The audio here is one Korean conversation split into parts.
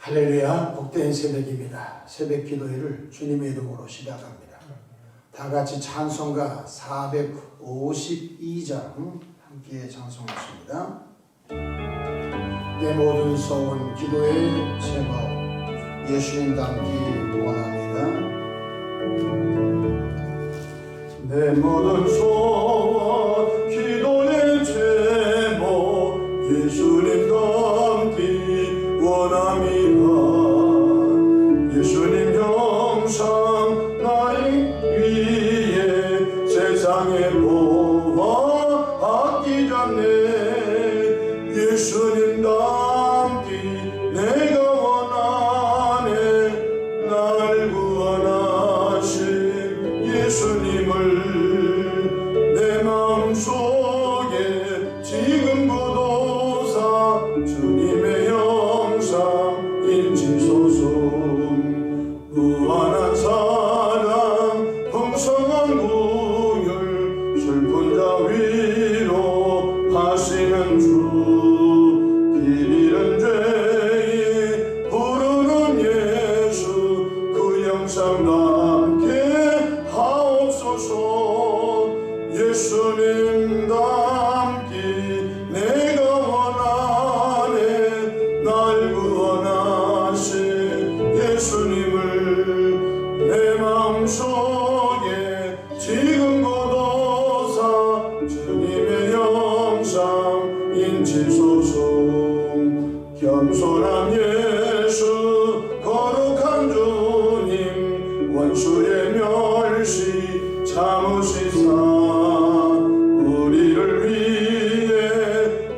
할렐루야, 복된 새벽입니다. 새벽 기도회를 주님의 이름으로 시작합니다. 다 같이 찬송가 452장 함께 찬송하십니다. 내 모든 소원 기도의 제목, 예수님 닮기 원합니다. 내 모든 소원 기도의 제목, 예수님 닮기 원합니다. 예수님 형상 나의 위에 세상에 보아 아끼지 않네. 예수님 닮기 내가 원하네. 날 구원하신 예수님을 내 마음속에 지금 보도사 주님의 형상 인치소서. 무한한 사랑 풍성한 긍휼 슬픈 자 위로 하시는 주. 길 잃은 죄인 부르는 예수 그 형상 담게 하옵소서. 예수님 닮기 내가 원하네. 날 구원하신 예수님을 내 마음속에 지금 보도사 주님의 형상 인치소서. 겸손한 예수 거룩한 주님 원수의 멸시 참으시사 우리를 위해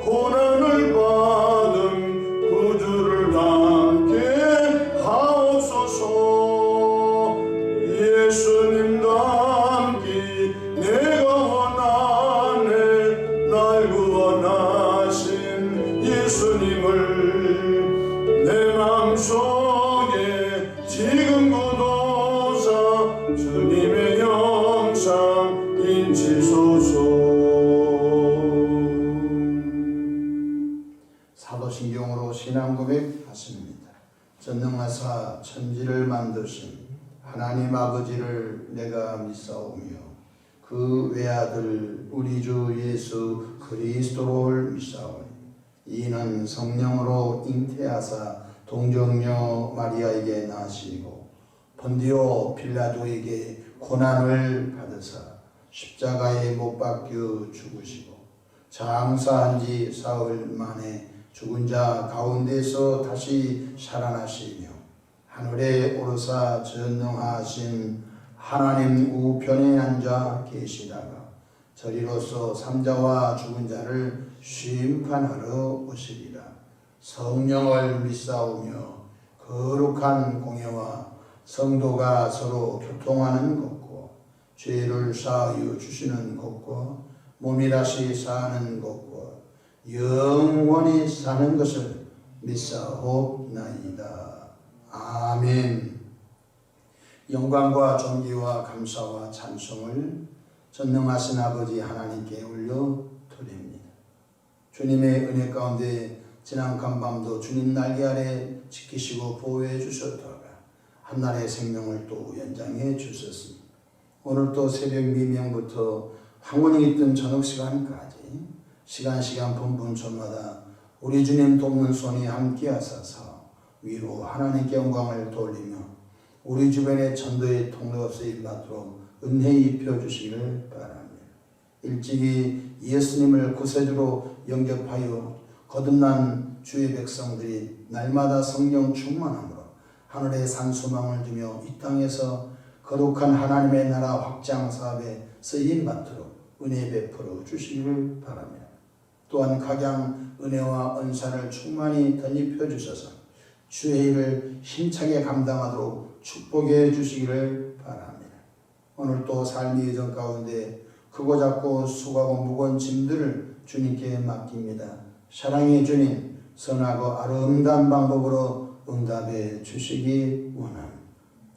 고난을 받은 구주를 담게 하옵소서. 예수님 닮기 내가 원하네. 날 구원하신 예수님을 내 마음속에 지금 보도사 주님의 형상 인치소서. 사도신경으로 신앙 고백하십니다. 전능하사 천지를 만드신 하나님 아버지를 내가 믿사오며 그 외아들 우리 주 예수 그리스도를 믿사오니 이는 성령으로 잉태하사 동정녀 마리아에게 나시고 본디오 빌라도에게 고난을 받으사 십자가에 못 박혀 죽으시고 장사한 지 사흘 만에 죽은 자 가운데서 다시 살아나시며 하늘에 오르사 전능하신 하나님 우편에 앉아 계시다가 저리로서 삼자와 죽은 자를 심판하러 오시리라. 성령을 믿사오며 거룩한 공예와 성도가 서로 교통하는 것과 죄를 사하여 주시는 것과 몸이 다시 사는 것과 영원히 사는 것을 믿사옵나이다. 아멘. 영광과 존귀와 감사와 찬송을 전능하신 아버지 하나님께 올려드립니다. 주님의 은혜 가운데 지난 간밤도 주님 날개 아래 지키시고 보호해 주셨다가 한날의 생명을 또 연장해 주셨습니다. 오늘 또 새벽 미명부터 황혼이 있던 저녁 시간까지 시간 분분초마다 우리 주님 돕는 손이 함께 하셔서 위로 하나님께 영광을 돌리며 우리 주변에 전도의 통로가 쓰임 받도록 은혜 입혀 주시기를 바랍니다. 일찍이 예수님을 구세주로 영접하여 거듭난 주의 백성들이 날마다 성령 충만함으로 하늘의 산소망을 두며 이 땅에서 거룩한 하나님의 나라 확장 사업에 쓰임 받도록 은혜 베풀어 주시기를 바랍니다. 또한 각양 은혜와 은사를 충만히 덧입혀 주셔서 주의 일을 힘차게 감당하도록 축복해 주시기를 바랍니다. 오늘 또 삶의 여정 가운데 크고 작고 수고하고 무거운 짐들을 주님께 맡깁니다. 사랑의 주님, 선하고 아름다운 방법으로 응답해 주시기 원합니다.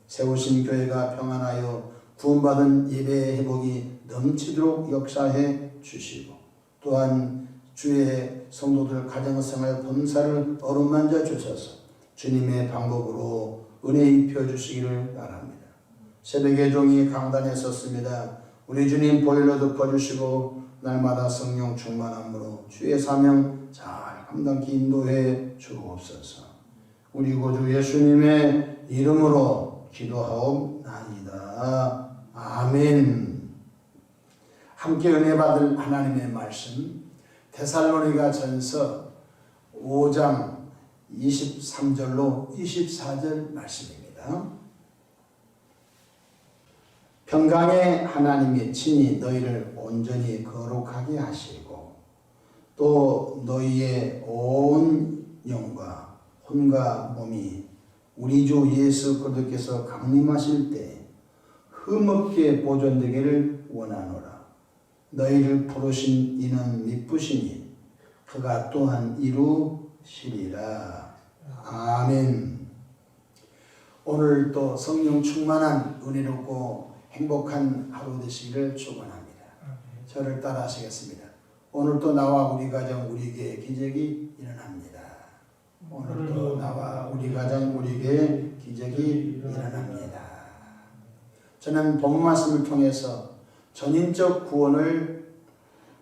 세우신 교회가 평안하여 구원받은 예배의 회복이 넘치도록 역사해 주시고 또한 주의 성도들 가정생활 범사를 어루만져 주셔서 주님의 방법으로 은혜 입혀 주시기를 바랍니다. 새벽에 종이 강단에 섰습니다. 우리 주님 보혈로 덮어주시고 날마다 성령 충만함으로 주의 사명 잘 감당케 인도해 주옵소서. 우리 구주 예수님의 이름으로 기도하옵나이다. 아멘. 함께 은혜 받을 하나님의 말씀 데살로니가 전서 5장 23절로 24절 말씀입니다. 평강의 하나님이 친히 너희를 온전히 거룩하게 하시고 또 너희의 온 영과 혼과 몸이 우리 주 예수 그리스도께서 강림하실 때 흠없게 보존되기를 원하노라. 너희를 부르신 이는 미쁘시니 그가 또한 이루시리라. 아멘. 오늘 또 성령 충만한 은혜롭고 행복한 하루 되시기를 축원합니다. 저를 따라 하시겠습니다. 오늘도 나와 우리 가정 우리에게 기적이 일어납니다. 오늘도 나와 우리 가정 우리에게 기적이 일어납니다. 저는 본 말씀을 통해서 전인적 구원을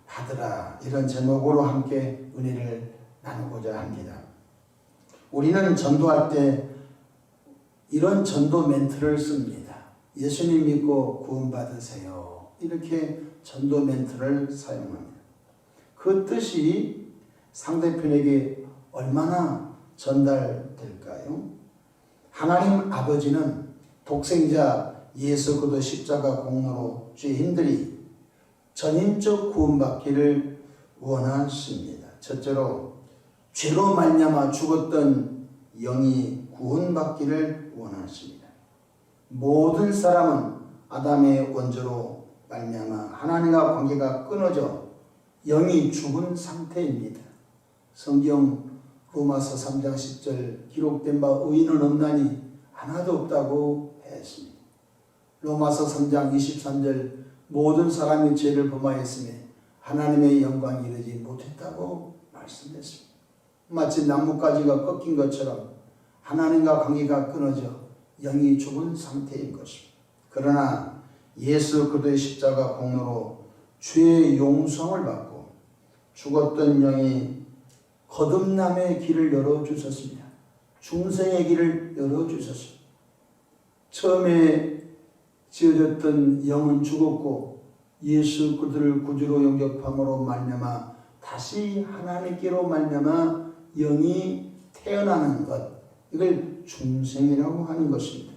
받으라 이런 제목으로 함께 은혜를 나누고자 합니다. 우리는 전도할 때 이런 전도 멘트를 씁니다. 예수님 믿고 구원받으세요. 이렇게 전도 멘트를 사용합니다. 그 뜻이 상대편에게 얼마나 전달될까요? 하나님 아버지는 독생자 예수 그리스도 십자가 공로로 죄인들이 전인적 구원받기를 원하십니다. 첫째로 죄로 말미암아 죽었던 영이 구원받기를 원하십니다. 모든 사람은 아담의 원죄로 말미암아 하나님과 관계가 끊어져 영이 죽은 상태입니다. 성경 로마서 3장 10절 기록된 바 의인은 없나니 하나도 없다고 했습니다. 로마서 3장 23절 모든 사람이 죄를 범하였으며 하나님의 영광이 이르지 못했다고 말씀했습니다. 마치 나뭇가지가 꺾인 것처럼 하나님과 관계가 끊어져 영이 죽은 상태인 것입니다. 그러나 예수 그리스도의 십자가 공로로 죄의 용서를 받고 죽었던 영이 거듭남의 길을 열어주셨습니다. 중생의 길을 열어주셨습니다. 처음에 지어졌던 영은 죽었고 예수 그리스도를 구주로 영접함으로 말미암아 다시 하나님께로 말미암아 영이 태어나는 것, 이걸 중생이라고 하는 것입니다.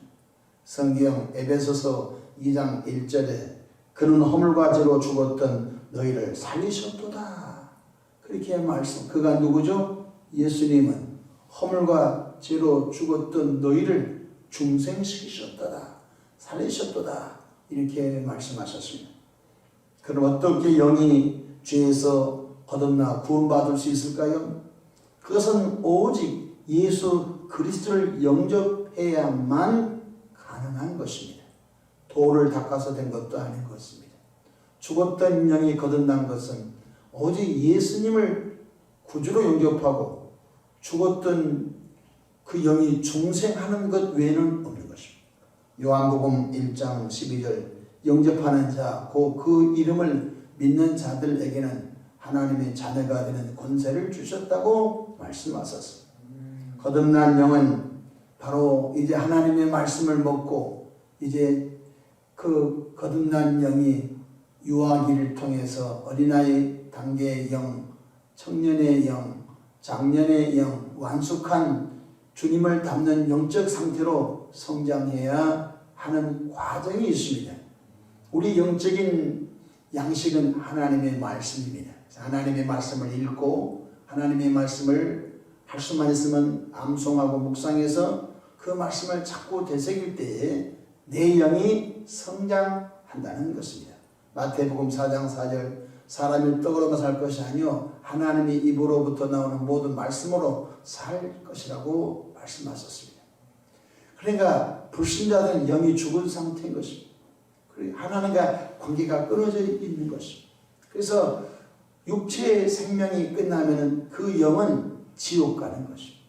성경 에베소서 2장 1절에 그는 허물과 죄로 죽었던 너희를 살리셨도다. 그렇게 말씀. 그가 누구죠? 예수님은 허물과 죄로 죽었던 너희를 중생시키셨도다. 살리셨도다. 이렇게 말씀하셨습니다. 그럼 어떻게 영이 죄에서 거듭나 구원받을 수 있을까요? 그것은 오직 예수 그리스도를 영접해야만 가능한 것입니다. 돌을 닦아서 된 것도 아닌 것입니다. 죽었던 영이 거듭난 것은 오직 예수님을 구주로 영접하고 죽었던 그 영이 중생하는 것 외에는 없는 것입니다. 요한복음 1장 12절 영접하는 자, 그 이름을 믿는 자들에게는 하나님의 자녀가 되는 권세를 주셨다고 말씀하셨습니다. 거듭난 영은 바로 이제 하나님의 말씀을 먹고 이제 그 거듭난 영이 유아기를 통해서 어린아이 단계의 영, 청년의 영, 장년의 영, 완숙한 주님을 닮는 영적 상태로 성장해야 하는 과정이 있습니다. 우리 영적인 양식은 하나님의 말씀입니다. 하나님의 말씀을 읽고 하나님의 말씀을 할 수만 있으면 암송하고 묵상해서 그 말씀을 자꾸 되새길 때에 내 영이 성장한다는 것입니다. 마태복음 4장 4절 사람이 떡으로만 살 것이 아니요 하나님의 입으로부터 나오는 모든 말씀으로 살 것이라고 말씀하셨습니다. 그러니까 불신자들은 영이 죽은 상태인 것입니다. 하나님과 관계가 끊어져 있는 것입니다. 그래서 육체의 생명이 끝나면 그 영은 지옥 가는 것입니다.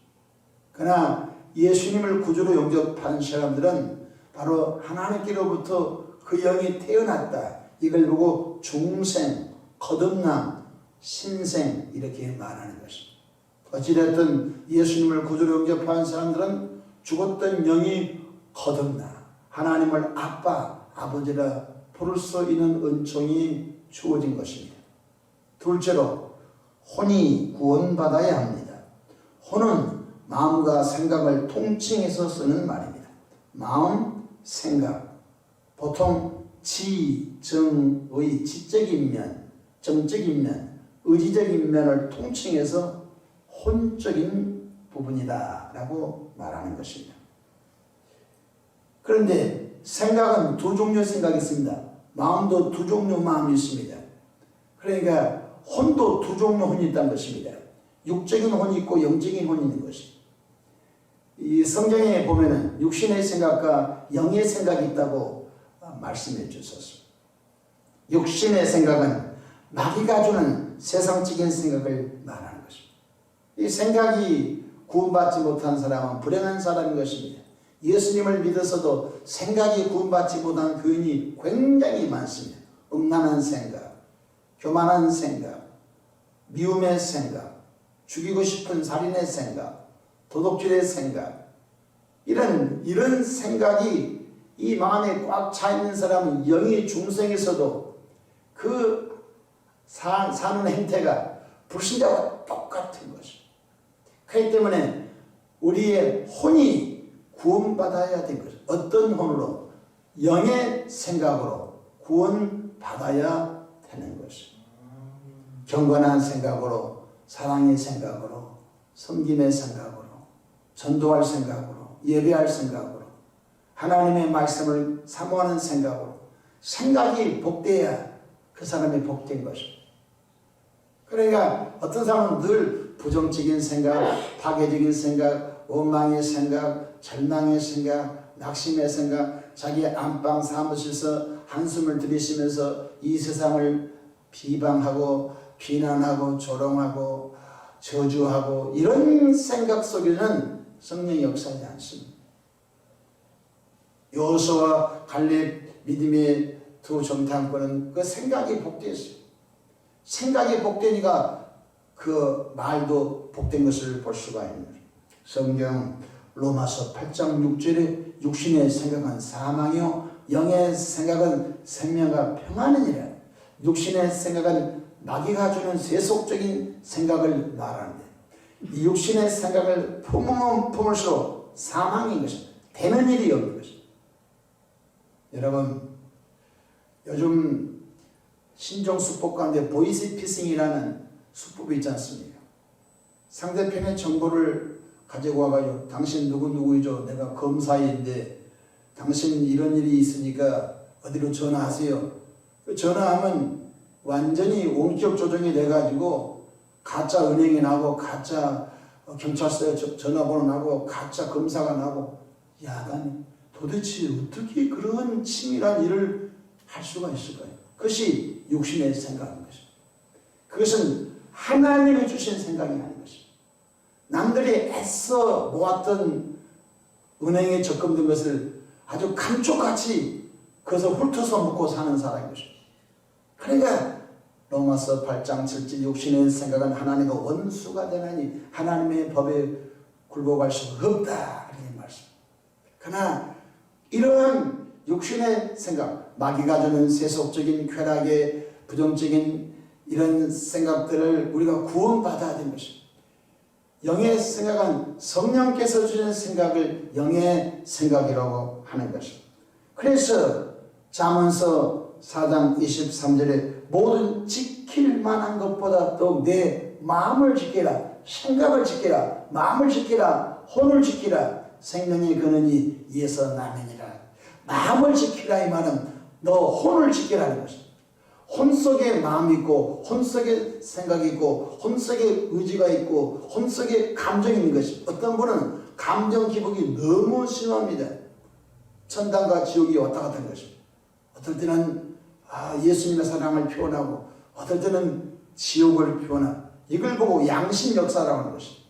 그러나 예수님을 구주로 영접한 사람들은 바로 하나님께로부터 그 영이 태어났다. 이걸 보고 중생, 거듭남, 신생 이렇게 말하는 것입니다. 어찌됐든 예수님을 구주로 영접한 사람들은 죽었던 영이 거듭나 하나님을 아빠, 아버지라 부를 수 있는 은총이 주어진 것입니다. 둘째로 혼이 구원받아야 합니다. 혼은 마음과 생각을 통칭해서 쓰는 말입니다. 마음, 생각. 보통 지, 정, 의, 지적인 면, 정적인 면, 의지적인 면을 통칭해서 혼적인 부분이다 라고 말하는 것입니다. 그런데 생각은 두 종류의 생각이 있습니다. 마음도 두 종류 마음이 있습니다. 그러니까 혼도 두 종류 혼이 있다는 것입니다. 육적인 혼이 있고 영적인 혼이 있는 것입니다. 이 성경에 보면은 육신의 생각과 영의 생각이 있다고 말씀해 주셨습니다. 육신의 생각은 마귀가 주는 세상적인 생각을 말하는 것입니다. 이 생각이 구원받지 못한 사람은 불행한 사람인 것입니다. 예수님을 믿어서도 생각이 구원받지 못한 교인이 굉장히 많습니다. 음란한 생각, 교만한 생각, 미움의 생각, 죽이고 싶은 살인의 생각, 도둑질의 생각, 이런 생각이 이 마음에 꽉 차 있는 사람은 영의 중생에서도 그 사는 행태가 불신자와 똑같은 것입니다. 그렇기 때문에 우리의 혼이 구원받아야 될 것입니다. 어떤 혼으로? 영의 생각으로 구원받아야 되는 것입니다. 경건한 생각으로, 사랑의 생각으로, 섬김의 생각으로, 전도할 생각으로, 예배할 생각으로, 하나님의 말씀을 사모하는 생각으로 생각이 복되어야 그 사람이 복된 것입니다. 그러니까 어떤 사람은 늘 부정적인 생각, 파괴적인 생각, 원망의 생각, 절망의 생각, 낙심의 생각, 자기 안방 사무실에서 한숨을 들이쉬면서 이 세상을 비방하고 비난하고 조롱하고 저주하고 이런 생각 속에는 성령이 역사하지 않습니다. 여호수아와 갈렙 믿음의 두 정탐꾼은 그 생각이 복되었어요. 생각이 복되니까 그 말도 복된 것을 볼 수가 있는 거예요. 성경 로마서 8장 6절에 육신의 생각은 사망이요 영의 생각은 생명과 평안이니라. 육신의 생각은 마귀가 주는 세속적인 생각을 말하는데 이 육신의 생각을 품으면 품을수록 사망인 것입니다. 되는 일이 없는 것입니다. 여러분 요즘 신종수법 가운데 보이스피싱이라는 수법이 있지 않습니까? 상대편의 정보를 가지고 와가지고 당신 누구누구이죠? 내가 검사인데 당신 이런 일이 있으니까 어디로 전화하세요. 전화하면 완전히 원격 조정이 돼가지고 가짜 은행이 나고 가짜 경찰서에 전화번호 나고 가짜 검사가 나고 야, 난 도대체 어떻게 그런 치밀한 일을 할 수가 있을까요? 그것이 육신의 생각인 것입니다. 그것은 하나님이 주신 생각이 아닌 것입니다. 남들이 애써 모았던 은행에 적금된 것을 아주 감쪽같이 그것을 훑어서 먹고 사는 사람인 것입니다. 그러니까 로마서 8장 7절 육신의 생각은 하나님과 원수가 되나니 하나님의 법에 굴복할 수가 없다. 이렇게 말씀. 그러나 이러한 육신의 생각, 마귀가 주는 세속적인 쾌락의 부정적인 이런 생각들을 우리가 구원받아야 되는 것입니다. 영의 생각은 성령께서 주신 생각을 영의 생각이라고 하는 것입니다. 그래서 잠언서 4장 23절에 모든 지킬 만한 것보다 더 내 마음을 지키라, 생각을 지키라, 마음을 지키라, 혼을 지키라, 생명이 그느니 이에서 나면이라. 마음을 지키라 이 말은 너 혼을 지키라는 것입니다. 혼 속에 마음이 있고 혼 속에 생각이 있고 혼 속에 의지가 있고 혼 속에 감정이 있는 것입니다. 어떤 분은 감정 기복이 너무 심합니다. 천당과 지옥이 왔다 갔다 하는 것입니다. 어떨 때는 예수님의 사랑을 표현하고 어떨 때는 지옥을 표현하고 이걸 보고 양심 역사라고 하는 것입니다.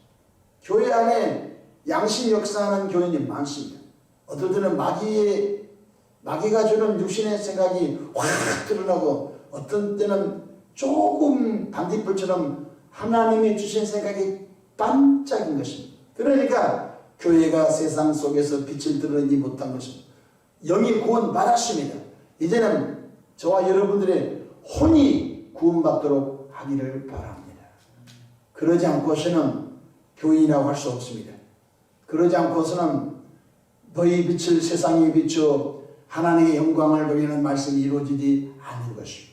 교회 안에 양심 역사하는 교인이 많습니다. 어떨 때는 마귀가 주는 육신의 생각이 확 드러나고 어떤 때는 조금 반딧불처럼 하나님이 주신 생각이 반짝인 것입니다. 그러니까 교회가 세상 속에서 빛을 드러내지 못한 것입니다. 영이 구원 받았습니다. 이제는 저와 여러분들의 혼이 구원받도록 하기를 바랍니다. 그러지 않고서는 교인이라고 할 수 없습니다. 그러지 않고서는 너희 빛을 세상에 비추어 하나님의 영광을 돌리는 말씀이 이루어지지 않는 것입니다.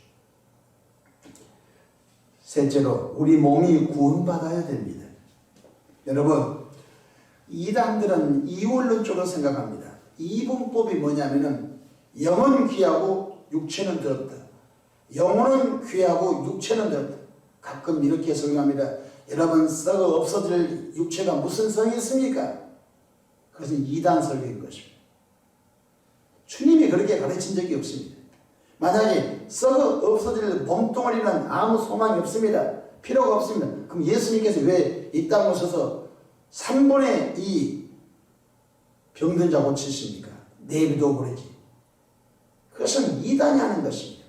셋째로 우리 몸이 구원받아야 됩니다. 여러분, 이단들은 이원론적으로 생각합니다. 이분법이 뭐냐면은 영은 귀하고 육체는 더럽다. 영혼은 귀하고 육체는 더럽다. 가끔 이렇게 설명합니다. 여러분, 썩어 없어질 육체가 무슨 성이 있습니까? 그것은 이단 설교인 것입니다. 주님이 그렇게 가르친 적이 없습니다. 만약에 썩어 없어질 몸뚱아리는 아무 소망이 없습니다. 필요가 없습니다. 그럼 예수님께서 왜 이 땅에 오셔서 3분의 2 병든 자 고치십니까? 내비도 버리지. 그것은 이단이 하는 것입니다.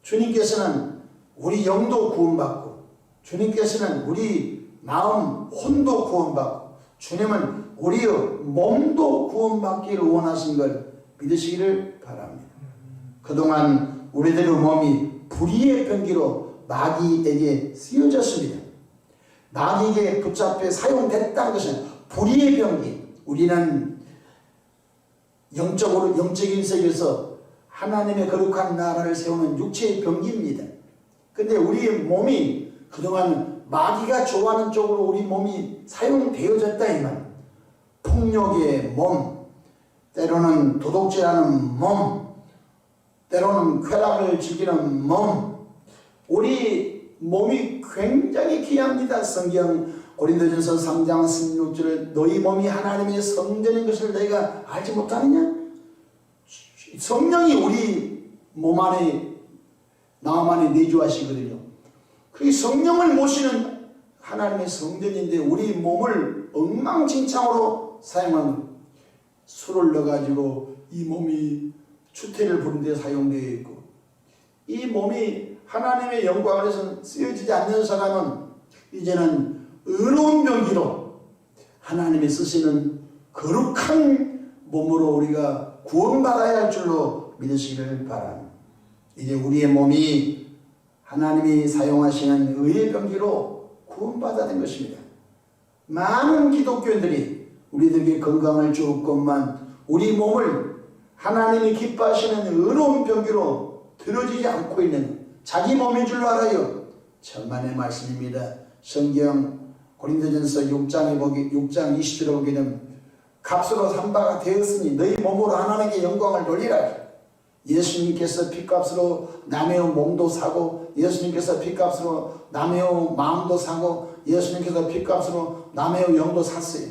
주님께서는 우리 영도 구원받고, 주님께서는 우리 마음, 혼도 구원받고, 주님은 우리의 몸도 구원받기를 원하신 걸 믿으시기를 바랍니다. 그동안 우리들의 몸이 불의의 병기로 마귀에게 쓰여졌습니다. 마귀에게 붙잡혀 사용됐다는 것은 불의의 병기. 우리는 영적인 세계에서 하나님의 거룩한 나라를 세우는 육체의 병기입니다. 근데 우리의 몸이 그동안 마귀가 좋아하는 쪽으로 우리 몸이 사용되어졌다 이 말. 폭력의 몸, 때로는 도둑질하는 몸, 때로는 쾌락을 즐기는 몸. 우리 몸이 굉장히 귀합니다. 성경 고린도전서 3장 16절에 너희 몸이 하나님의 성전인 것을 너희가 알지 못하느냐? 성령이 우리 몸 안에, 마음 안에 내주하시거든요. 그 성령을 모시는 하나님의 성전인데 우리 몸을 엉망진창으로 사용하는 거예요. 술을 넣어가지고 이 몸이 추태를 부른 데 사용되어 있고, 이 몸이 하나님의 영광 안에서 쓰여지지 않는 사람은 이제는 의로운 병기로 하나님이 쓰시는 거룩한 몸으로 우리가 구원받아야 할 줄로 믿으시기를 바랍니다. 이제 우리의 몸이 하나님이 사용하시는 의의 병기로 구원받아야 된 것입니다. 많은 기독교인들이 우리들에게 건강을 줄 것만 우리 몸을 하나님이 기뻐하시는 의로운 병기로 들어지지 않고 있는 자기 몸인 줄 알아요. 천만의 말씀입니다. 성경 고린도전서 6장 20절에 보게 되면 값으로 산 바가 되었으니 너희 몸으로 하나님께 영광을 돌리라. 예수님께서 피값으로 남의 몸도 사고, 예수님께서 피값으로 남의 마음도 사고, 예수님께서 피값으로 남의 영도 샀어요.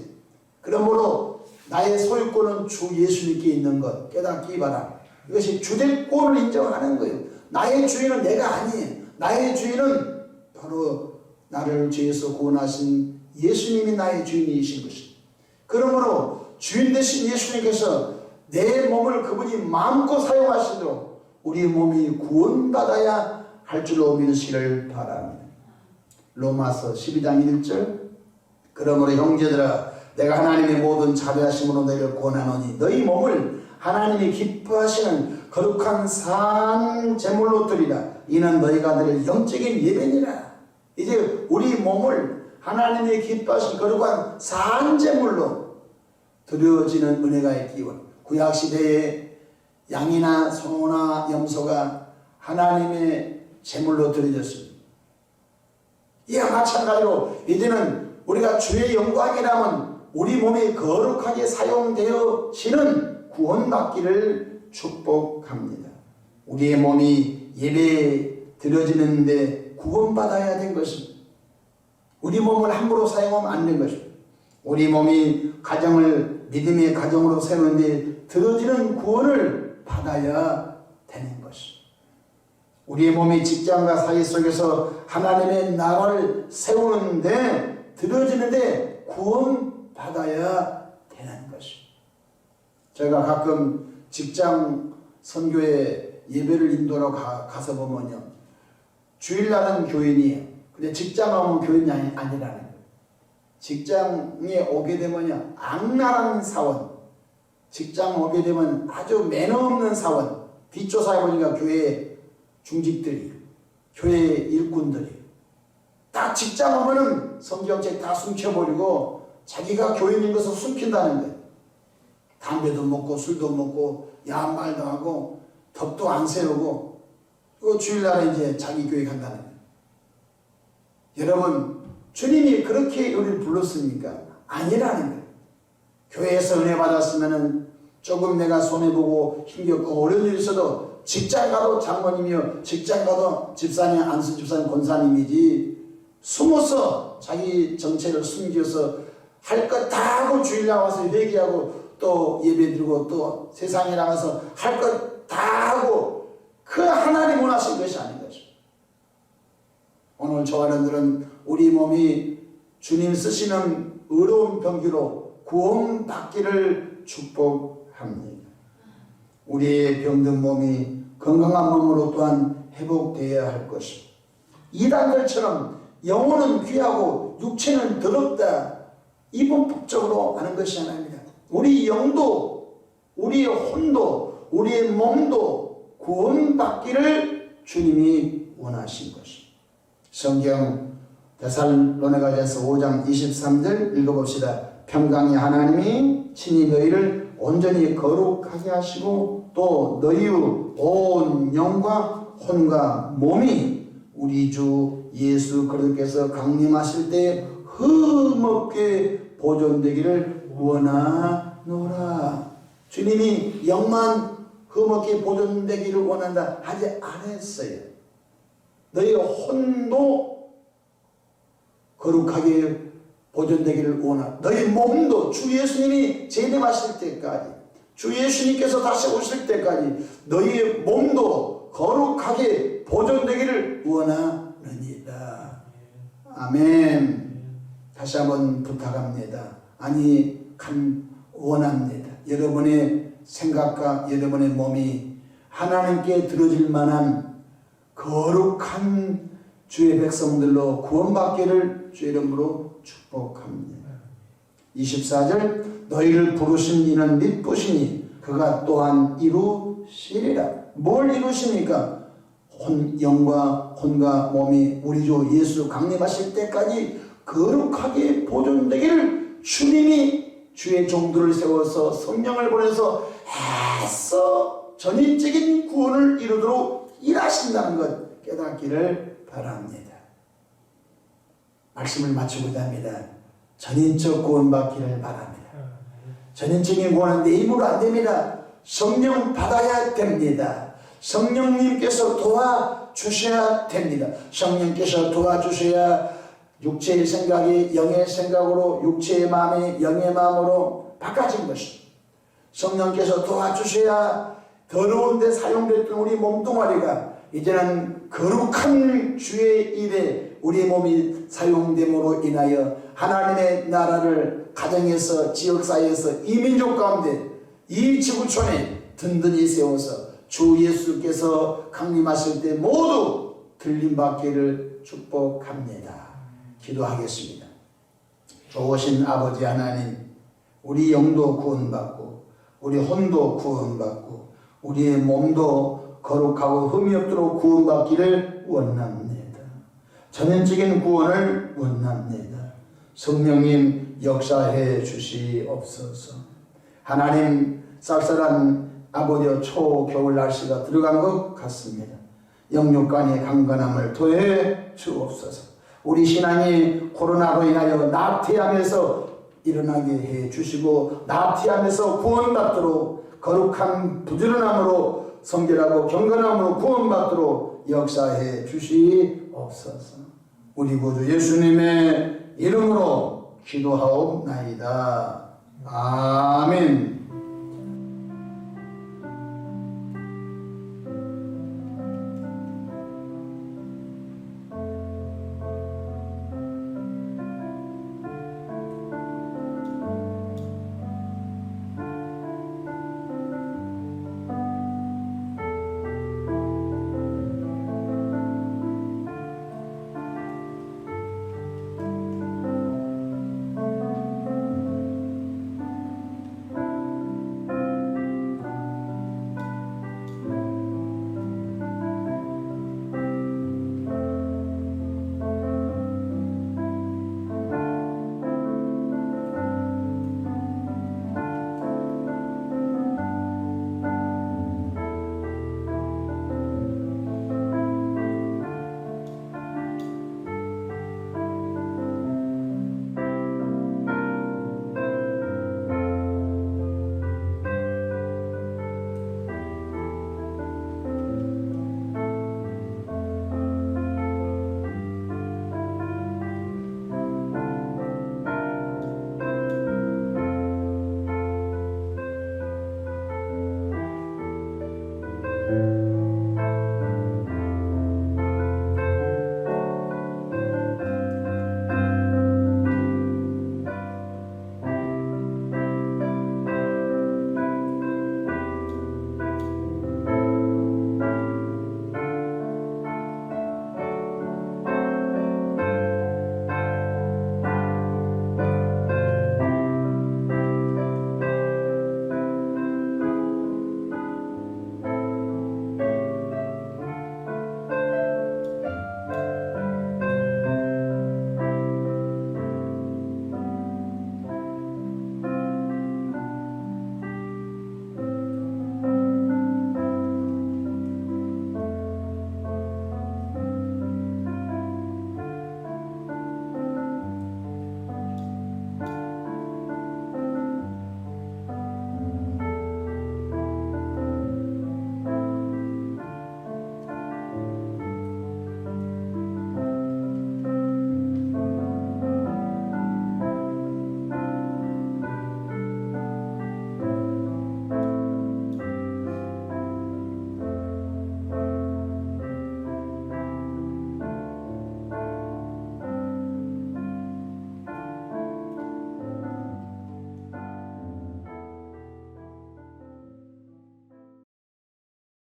그러므로 나의 소유권은 주 예수님께 있는 것 깨닫기 바랍니다. 이것이 주대권을 인정하는 거예요. 나의 주인은 내가 아니에요. 나의 주인은 바로 나를 죄에서 구원하신 예수님이 나의 주인이신 것입니다. 그러므로 주인 되신 예수님께서 내 몸을 그분이 마음껏 사용하시도록 우리 몸이 구원받아야 할 줄로 믿으시기를 바랍니다. 로마서 12장 1절 그러므로 형제들아 내가 하나님의 모든 자비하심으로 너희를 권하노니 너희 몸을 하나님이 기뻐하시는 거룩한 산 제물로 드리라. 이는 너희가 드릴 영적인 예배니라. 이제 우리 몸을 하나님이 기뻐하신 거룩한 산 제물로 드려지는 은혜가 있기를. 구약시대에 양이나 소나 염소가 하나님의 제물로 드려졌습니다. 이와 마찬가지로 이제는 우리가 주의 영광이라면 우리 몸이 거룩하게 사용되어지는 구원받기를 축복합니다. 우리의 몸이 예배에 드려지는데 구원받아야 된 것입니다. 우리 몸을 함부로 사용하면 안 된 것입니다. 우리 몸이 가정을 믿음의 가정으로 세우는데 드려지는 구원을 받아야 되는 것입니다. 우리의 몸이 직장과 사회 속에서 하나님의 나라를 세우는데 드려지는데 구원 받아야 되는 것입니다. 제가 가끔 직장 선교에 예배를 인도하러 가서 보면요, 주일날은 교인이에요. 근데 직장 오면 교인이 아니라는 거예요. 직장에 오게 되면요, 악랄한 사원, 직장 오게 되면 아주 매너 없는 사원, 뒷조사해 보니까 교회 중직들이, 교회 일꾼들이 다 직장 오면은 성경책 다 숨겨버리고 자기가 교인인 것을 숨긴다는 거예요. 담배도 먹고 술도 먹고 야한 말도 하고 덕도 안 세우고, 그 주일날에 이제 자기 교회 간다는 거예요. 여러분, 주님이 그렇게 우리를 불렀습니까? 아니라는 거예요. 교회에서 은혜 받았으면은 조금 내가 손해보고 힘겹고 어려운 일이 있어도 직장 가도 장모님이요, 직장 가도 집사님, 안수 집사님, 권사님이지, 숨어서 자기 정체를 숨겨서 할 것 다 하고 주일 나와서 회개하고 또 예배드리고 또 세상에 나가서 할 것 다 하고, 그 하나님 원하신 것이 아닌 것이죠. 오늘 저와 여러분들은 우리 몸이 주님 쓰시는 의로운 병기로 구원받기를 축복합니다. 우리의 병든 몸이 건강한 몸으로 또한 회복되어야 할 것입니다. 이단들처럼 영혼은 귀하고 육체는 더럽다, 이분법적으로 하는 것이 아닙니다. 우리 영도, 우리의 혼도, 우리의 몸도 구원받기를 주님이 원하신 것입니다. 성경 데살로니가전서 5장 23절 읽어봅시다. 평강의 하나님이 친히 너희를 온전히 거룩하게 하시고 또 너희의 온 영과 혼과 몸이 우리 주 예수 그리스도께서 강림하실 때 흠없게 보존되기를 원하노라. 주님이 영만 흠없게 보존되기를 원한다 하지 않았어요. 너희 혼도 거룩하게 보존되기를 원한다. 너희 몸도 주 예수님이 재림하실 때까지, 주 예수님께서 다시 오실 때까지 너희의 몸도 거룩하게 보존되기를 원하느니라. 아멘. 다시 한번 부탁합니다. 아니, 원합니다. 여러분의 생각과 여러분의 몸이 하나님께 드려질 만한 거룩한 주의 백성들로 구원받기를 주의 이름으로 축복합니다. 24절 너희를 부르신 이는 미쁘시니 그가 또한 이루시리라. 뭘 이루십니까? 영과 혼과 몸이 우리 주 예수 강림하실 때까지 거룩하게 보존되기를 주님이 주의 종들을 세워서 성령을 보내서 애써 전인적인 구원을 이루도록 일하신다는 것 깨닫기를 바랍니다. 말씀을 마치고자 합니다. 전인적 구원받기를 바랍니다. 전인적인 구원은 내 힘으로 안 됩니다. 성령 받아야 됩니다. 성령님께서 도와주셔야 됩니다. 성령께서 도와주셔야 육체의 생각이 영의 생각으로, 육체의 마음이 영의 마음으로 바꿔진 것입니다. 성령께서 도와주셔야 더러운 데 사용됐던 우리 몸뚱아리가 이제는 거룩한 주의 일에 우리 몸이 사용됨으로 인하여 하나님의 나라를 가정에서, 지역사회에서, 이민족 가운데, 이 지구촌에 든든히 세워서 주 예수께서 강림하실 때 모두 들림받기를 축복합니다. 기도하겠습니다. 좋으신 아버지 하나님, 우리 영도 구원받고 우리 혼도 구원받고 우리의 몸도 거룩하고 흠이 없도록 구원받기를 원합니다. 전인적인 구원을 원합니다. 성령님 역사해 주시옵소서. 하나님, 쌀쌀한 아버지여 초겨울 날씨가 들어간 것 같습니다. 영육간의 강건함을 더해 주옵소서. 우리 신앙이 코로나로 인하여 나태함에서 일어나게 해 주시고 나태함에서 구원받도록 거룩한 부지런함으로 성결하고 경건함으로 구원받도록 역사해 주시옵소서. 우리 구주 예수님의 이름으로 기도하옵나이다. 아멘.